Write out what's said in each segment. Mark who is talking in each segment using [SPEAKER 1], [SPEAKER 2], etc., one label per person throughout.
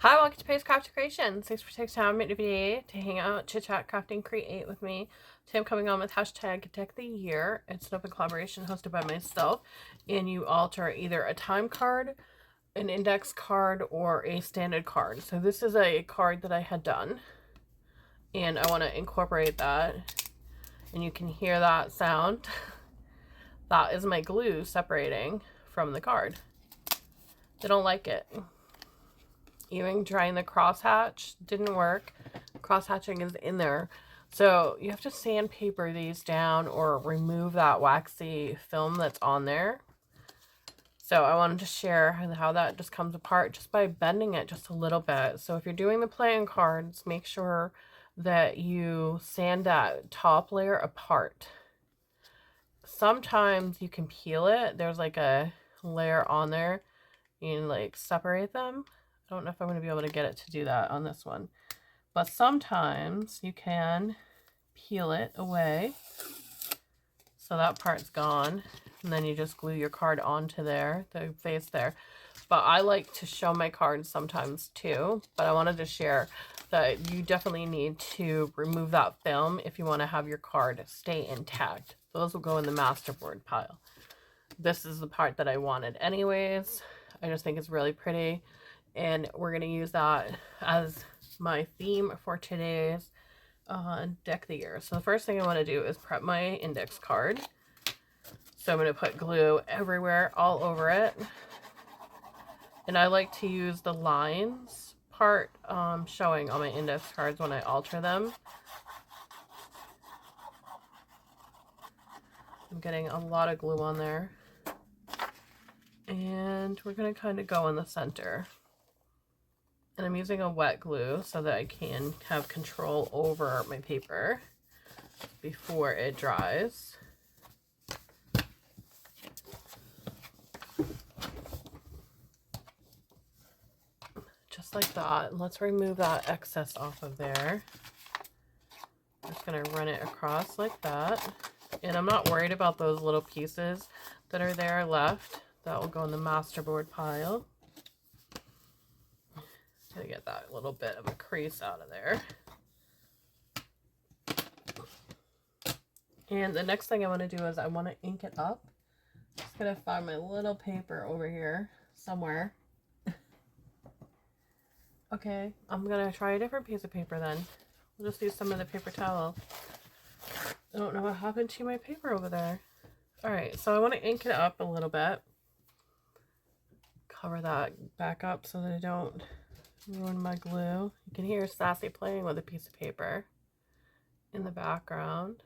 [SPEAKER 1] Hi, welcome to Pace Craft Creations. Thanks for taking time out of your day to hang out, chit chat, craft, and create with me. Today I'm coming on with hashtag Deck of the Year. It's an open collaboration hosted by myself, and you alter either a time card, an index card, or a standard card. So this is a card that I had done, and I want to incorporate that, and you can hear that sound. That is my glue separating from the card. They don't like it. Even trying the crosshatch didn't work. Crosshatching is in there. So you have to sandpaper these down or remove that waxy film that's on there. So I wanted to share how that just comes apart just by bending it just a little bit. So if you're doing the playing cards, make sure that you sand that top layer apart. Sometimes you can peel it. There's like a layer on there. You can like separate them. I don't know if I'm going to be able to get it to do that on this one. But sometimes you can peel it away. So that part's gone. And then you just glue your card onto there, the face there. But I like to show my cards sometimes too. But I wanted to share that you definitely need to remove that film if you want to have your card stay intact. Those will go in the masterboard pile. This is the part that I wanted anyways. I just think it's really pretty. And we're going to use that as my theme for today's Deck of the Year. So the first thing I want to do is prep my index card. So I'm going to put glue everywhere, all over it. And I like to use the lines part showing on my index cards when I alter them. I'm getting a lot of glue on there. And we're going to kind of go in the center. And I'm using a wet glue so that I can have control over my paper before it dries. Just like that. Let's remove that excess off of there. I'm just going to run it across like that. And I'm not worried about those little pieces that are there left. That will go in the masterboard pile. Gotta get that little bit of a crease out of there. And the next thing I want to do is I want to ink it up. Just gonna find my little paper over here somewhere. Okay, I'm gonna try a different piece of paper then. We'll just use some of the paper towel. I don't know what happened to my paper over there. Alright, so I want to ink it up a little bit. Cover that back up so that I don't ruin my glue. You can hear Sassy playing with a piece of paper in the background.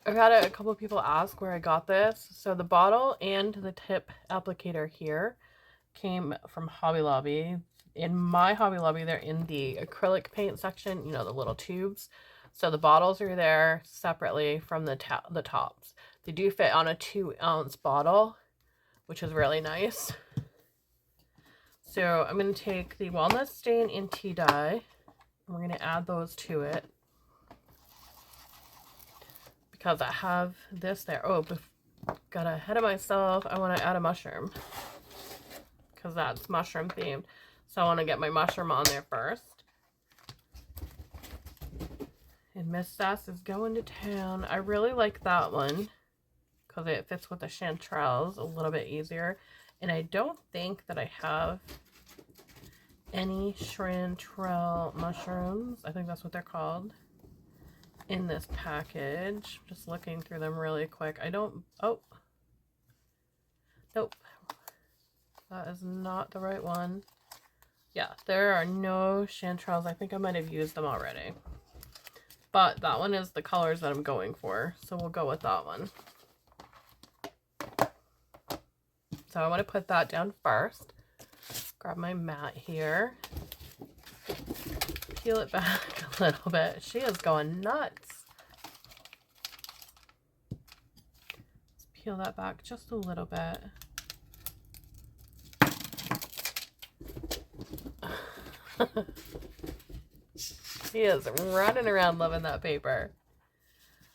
[SPEAKER 1] I've had a couple of people ask where I got this. So the bottle and the tip applicator here came from Hobby Lobby. In my Hobby Lobby, they're in the acrylic paint section, you know, the little tubes. So the bottles are there separately from the tops. They do fit on a 2-ounce bottle, which is really nice. So I'm going to take the walnut stain and tea dye, and we're going to add those to it. Because I have this there. Oh, got ahead of myself. I want to add a mushroom. Because that's mushroom themed. So I want to get my mushroom on there first. And Miss Sass is going to town. I really like that one. Because it fits with the chanterelles a little bit easier. And I don't think that I have any chanterelle mushrooms. I think that's what they're called. In this package. Just looking through them really quick. I don't... Oh. Nope. That is not the right one. Yeah, there are no chanterelles. I think I might have used them already. But that one is the colors that I'm going for. So we'll go with that one. So I want to put that down first. Grab my mat here. Peel it back a little bit. She is going nuts. Let's peel that back just a little bit. She is running around loving that paper.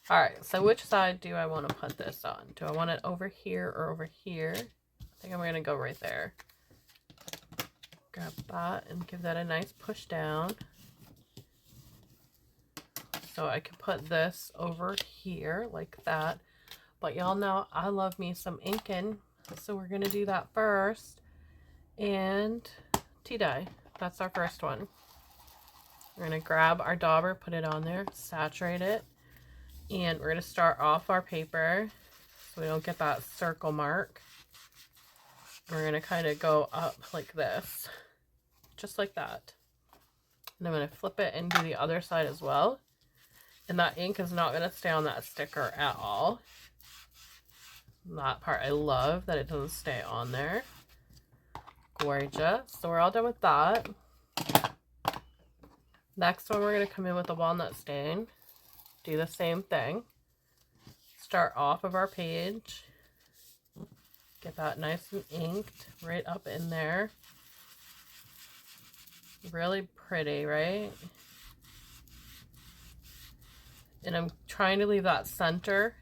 [SPEAKER 1] Alright, so which side do I want to put this on? Do I want it over here or over here? I think I'm going to go right there. Grab that and give that a nice push down. So I can put this over here like that. But y'all know I love me some inking. So we're going to do that first. And tea dye. That's our first one. We're going to grab our dauber, put it on there, saturate it. And we're going to start off our paper so we don't get that circle mark. We're going to kind of go up like this. Just like that. And I'm going to flip it and do the other side as well. And that ink is not going to stay on that sticker at all. That part I love, that it doesn't stay on there. Gorgeous. So we're all done with that. Next one, we're going to come in with a walnut stain. Do the same thing. Start off of our page. Get that nice and inked right up in there. Really pretty, right? And I'm trying to leave that center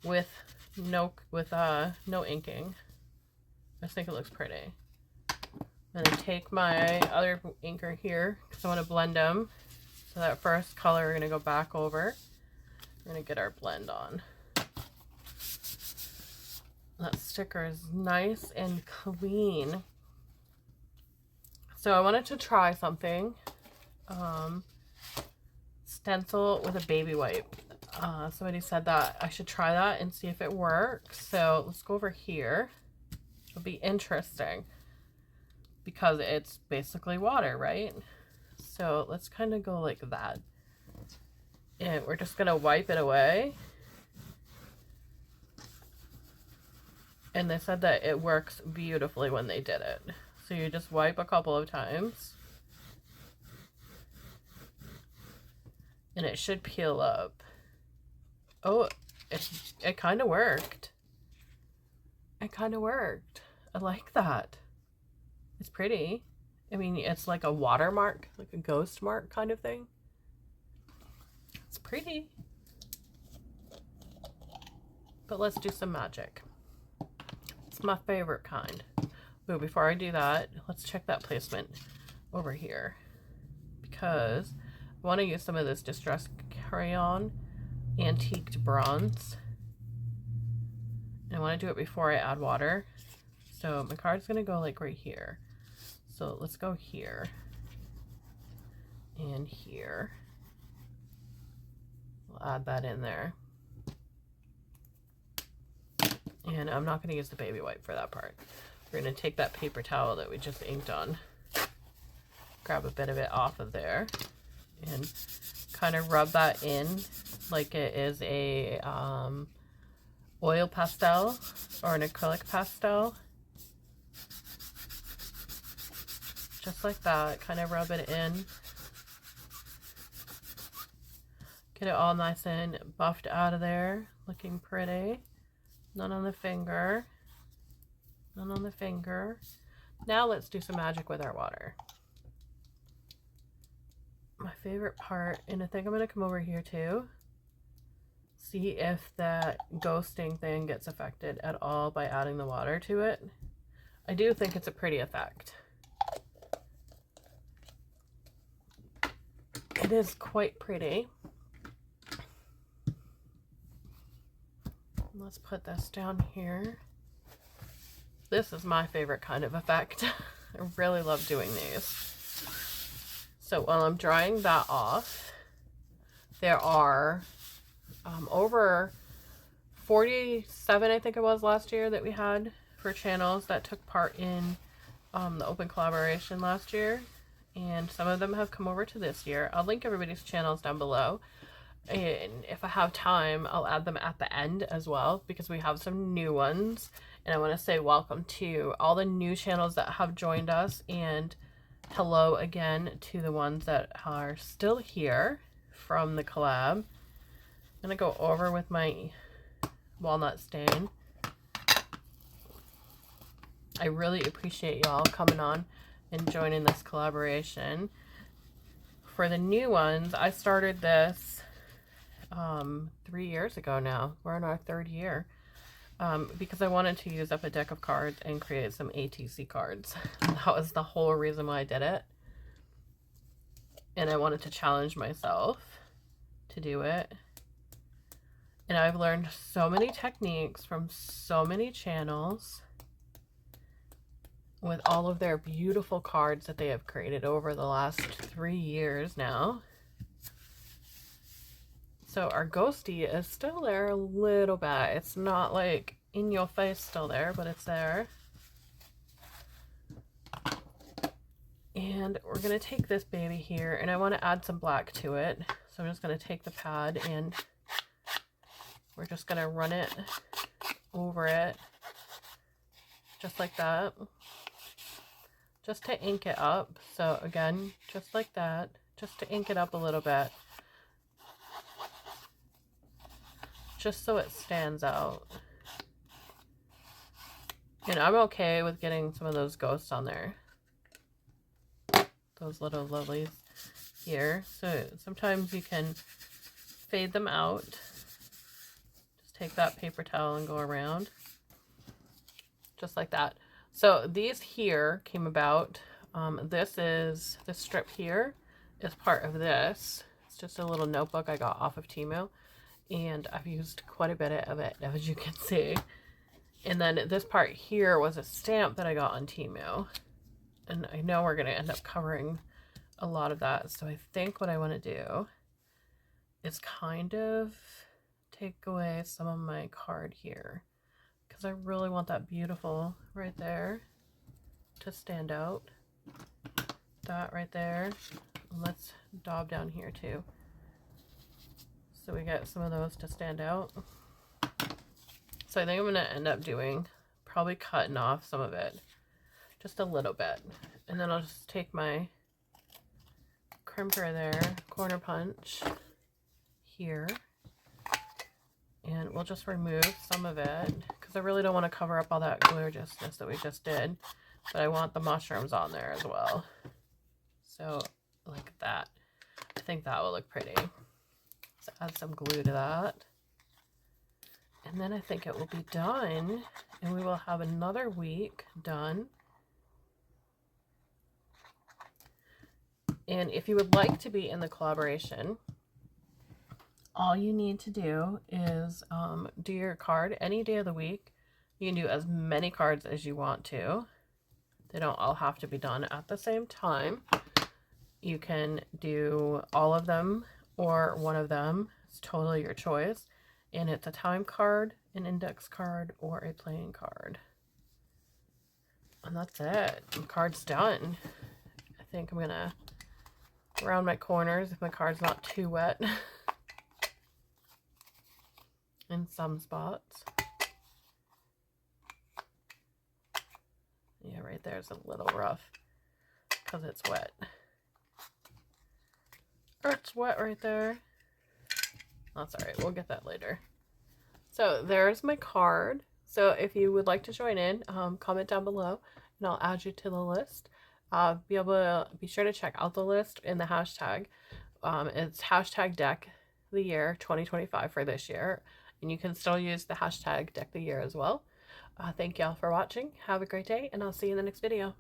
[SPEAKER 1] with no inking. I just think it looks pretty. I'm going to take my other inker here because I want to blend them. So that first color we're going to go back over. We're going to get our blend on. That sticker is nice and clean. So I wanted to try something. Stencil with a baby wipe. Somebody said that I should try that and see if it works. So let's go over here. It'll be interesting because it's basically water, right? So let's kind of go like that. And we're just going to wipe it away. And they said that it works beautifully when they did it. So you just wipe a couple of times. And it should peel up. Oh, it kind of worked. It kind of worked. I like that. It's pretty. I mean, it's like a watermark, like a ghost mark kind of thing. It's pretty. But let's do some magic. It's my favorite kind. But before I do that, let's check that placement over here. Because I want to use some of this Distress Crayon Antiqued Bronze. And I want to do it before I add water. So my card's going to go like right here. So let's go here. And here. We'll add that in there. And I'm not going to use the baby wipe for that part. We're going to take that paper towel that we just inked on. Grab a bit of it off of there. And kind of rub that in like it is a oil pastel or an acrylic pastel. Just like that, kind of rub it in. Get it all nice and buffed out of there, looking pretty. None on the finger. None on the finger. Now let's do some magic with our water. My favorite part, and I think I'm going to come over here too. See if that ghosting thing gets affected at all by adding the water to it. I do think it's a pretty effect. It is quite pretty. Let's put this down here. This is my favorite kind of effect. I really love doing these. So while I'm drying that off, there are over 47, I think it was last year, that we had for channels that took part in the open collaboration last year. And some of them have come over to this year. I'll link everybody's channels down below. And if I have time, I'll add them at the end as well, because we have some new ones. And I want to say welcome to all the new channels that have joined us, and hello again to the ones that are still here from the collab. I'm going to go over with my walnut stain. I really appreciate y'all coming on and joining this collaboration. For the new ones, I started this 3 years ago now. We're in our third year. because I wanted to use up a deck of cards and create some ATC cards. That was the whole reason why I did it. And I wanted to challenge myself to do it. And I've learned so many techniques from so many channels with all of their beautiful cards that they have created over the last 3 years now. So our ghosty is still there a little bit. It's not like in your face still there, but it's there. And we're going to take this baby here, and I want to add some black to it. So I'm just going to take the pad and we're just going to run it over it, just like that, just to ink it up. So again, just like that, just to ink it up a little bit, just so it stands out. And I'm okay with getting some of those ghosts on there, those little lilies here. So sometimes you can fade them out. Just take that paper towel and go around, just like that. So these here came about. This strip here is part of this. It's just a little notebook I got off of Temu, and I've used quite a bit of it, as you can see. And then this part here was a stamp that I got on Temu, and I know we're going to end up covering a lot of that. So I think what I want to do is kind of take away some of my card here, because I really want that beautiful right there to stand out. That right there. And let's daub down here too, so we get some of those to stand out. So I think I'm going to end up doing, probably cutting off some of it, just a little bit. And then I'll just take my crimper there, corner punch here, and we'll just remove some of it, because I really don't want to cover up all that gorgeousness that we just did, but I want the mushrooms on there as well. So like that. I think that will look pretty. So add some glue to that. And then I think it will be done, and we will have another week done. And if you would like to be in the collaboration, all you need to do is do your card any day of the week. You can do as many cards as you want to. They don't all have to be done at the same time. You can do all of them or one of them. It's totally your choice. And it's a time card, an index card, or a playing card. And that's it. The card's done. I think I'm going to round my corners if my card's not too wet in some spots. Yeah, right there's a little rough because it's wet. Or it's wet right there. That's all right. We'll get that later. So there's my card. So if you would like to join in, comment down below and I'll add you to the list. Be sure to check out the list in the hashtag. It's hashtag deck the year 2025 for this year. And you can still use the hashtag deck the year as well. Thank y'all for watching. Have a great day, and I'll see you in the next video.